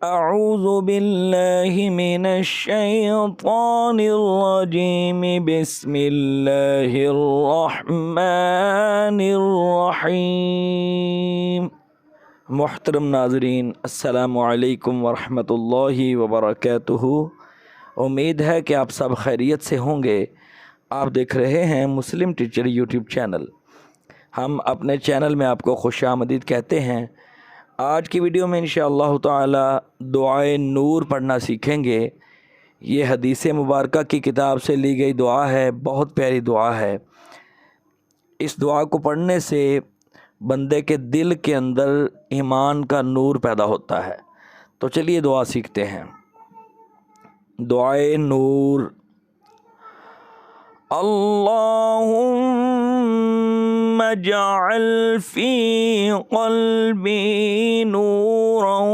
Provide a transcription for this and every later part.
अऊज़ु बिल्लाहि मिनश्शैतानिर्रजीम बिस्मिल्लाहिर्रहमानिर्रहीम। मुहतरम नाज़रीन, अस्सलामु अलैकुम वरहमतुल्लाहि वबरकातुहू। उम्मीद है कि आप सब खैरियत से होंगे। आप देख रहे हैं मुस्लिम टीचर यूट्यूब चैनल। हम अपने चैनल में आपको खुशामदीद कहते हैं। आज की वीडियो में इंशाअल्लाह ताला दुआए नूर पढ़ना सीखेंगे। ये हदीस मुबारक की किताब से ली गई दुआ है, बहुत प्यारी दुआ है। इस दुआ को पढ़ने से बंदे के दिल के अंदर ईमान का नूर पैदा होता है। तो चलिए दुआ सीखते हैं। दुआए नूर। अल्लाहुम्मा जअल फ़ी क़ल्बी नूरन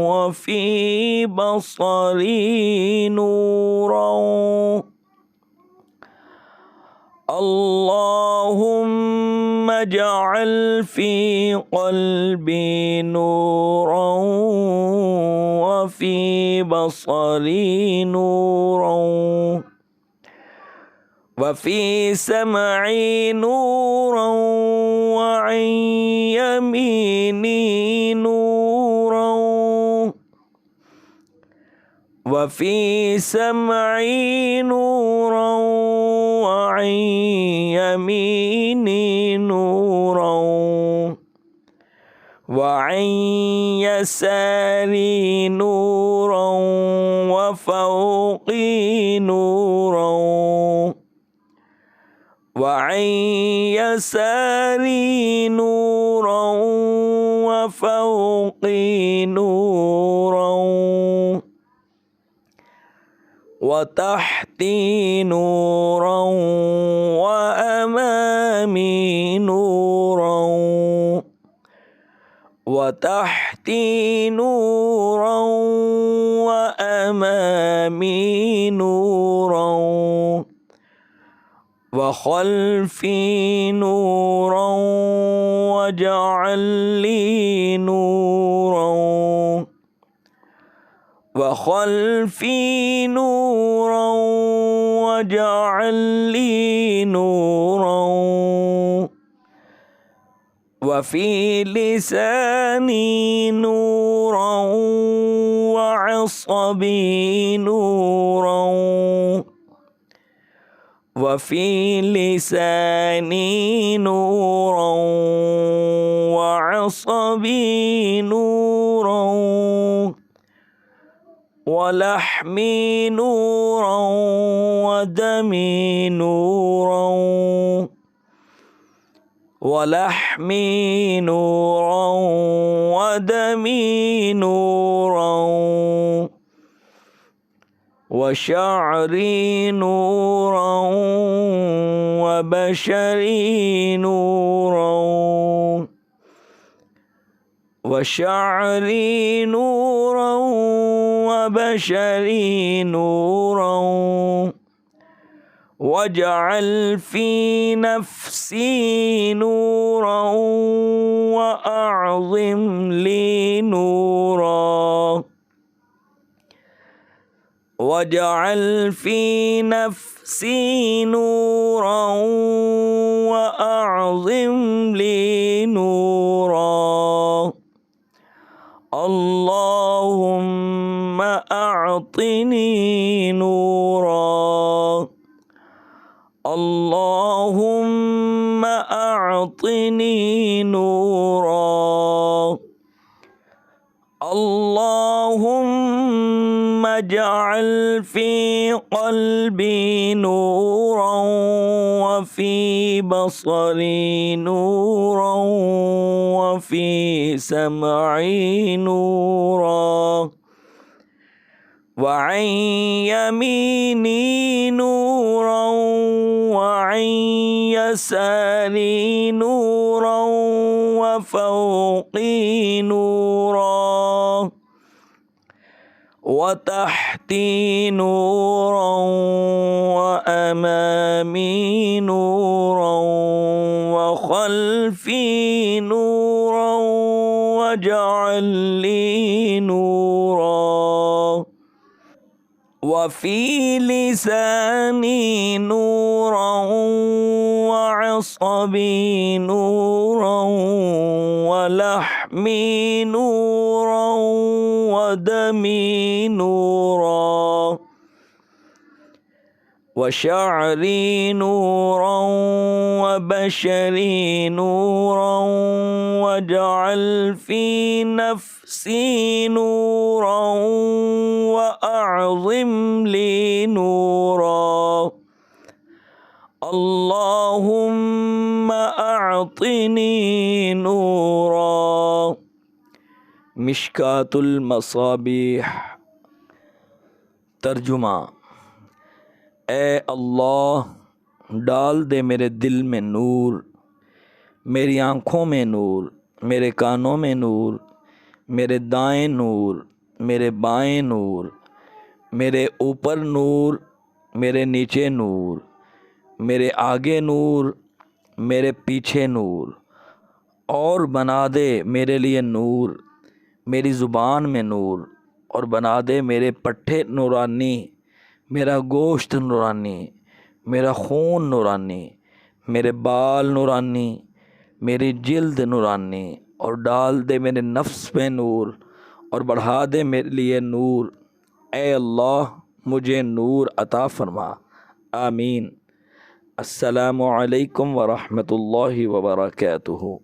व फ़ी बसरी नूरन। अल्लाहुम्मा जअल फ़ी क़ल्बी नूरन व फ़ी बसरी नूरन वफ़ी समई नूरन व अन यमीनी नूरन वफ़ी समई नूरन व अन यमीनी नूरन व अन यसारी नूरन व फ़ौक़ी नूरन वअन यसारी नूरन व फ़ौक़ी नूरन व तहती नूरन व अमामी नूरन व तहती नूरन व अमामी नूरन व खल्फ़ी नूरन वजअल ली नूरन व खल्फ़ी नूरन वजअल ली नूरन व फ़ी लिसानी नूरन व अस्बी नूरन वफ़ी लिसानी नूरन व अस्बी नूरन व लहमी नूरन व दमी नूरन व लहमी नूरन व दमी नूरन व शअरी नूरन व बशरी नूरन व शअरी नूरन व बशरी नूरन वजअल फ़ी नफ़्सी नूरन व अअज़िम ली नूरन वजअल फ़ी नफ़्सी नूरन व अअज़िम ली नूरन। अल्लाहुम्मा अअतिनी नूरन। अल्लाहुम्मा अअतिनी नूरन। अल्लाहुम्मा जअल फ़ी क़ल्बी नूरन व फ़ी बसरी नूरन व फ़ी समई नूरन व अन यमीनी नूरन व अन यसारी नूरन व फ़ौक़ी नूरन व तहती नूरन व अमामी नूरन व खल्फ़ी नूरन व واجعل لي نورا وفي لساني نورا وعصبي نورا ولحمي نورا ودمي نورا وشعري نورا وبشري نورا واجعل في نفسي نورا وأعظم لي نورا اللهم أعطني نورا۔ مشکات المصابیح۔ ترجمہ: اے اللہ ڈال دے میرے دل میں نور، میری آنکھوں میں نور، میرے کانوں میں نور، میرے دائیں نور، میرے بائیں نور، میرے اوپر نور، میرے نیچے نور، میرے آگے نور، میرے پیچھے نور، اور بنا دے میرے لیے نور، میری زبان میں نور، اور بنا دے میرے پٹھے نورانی، میرا گوشت نورانی، میرا خون نورانی، میرے بال نورانی، میری جلد نورانی، اور ڈال دے میرے نفس میں نور، اور بڑھا دے میرے لیے نور۔ اے اللہ مجھے نور عطا فرما، آمین۔ السلام علیکم ورحمۃ اللہ وبرکاتہ۔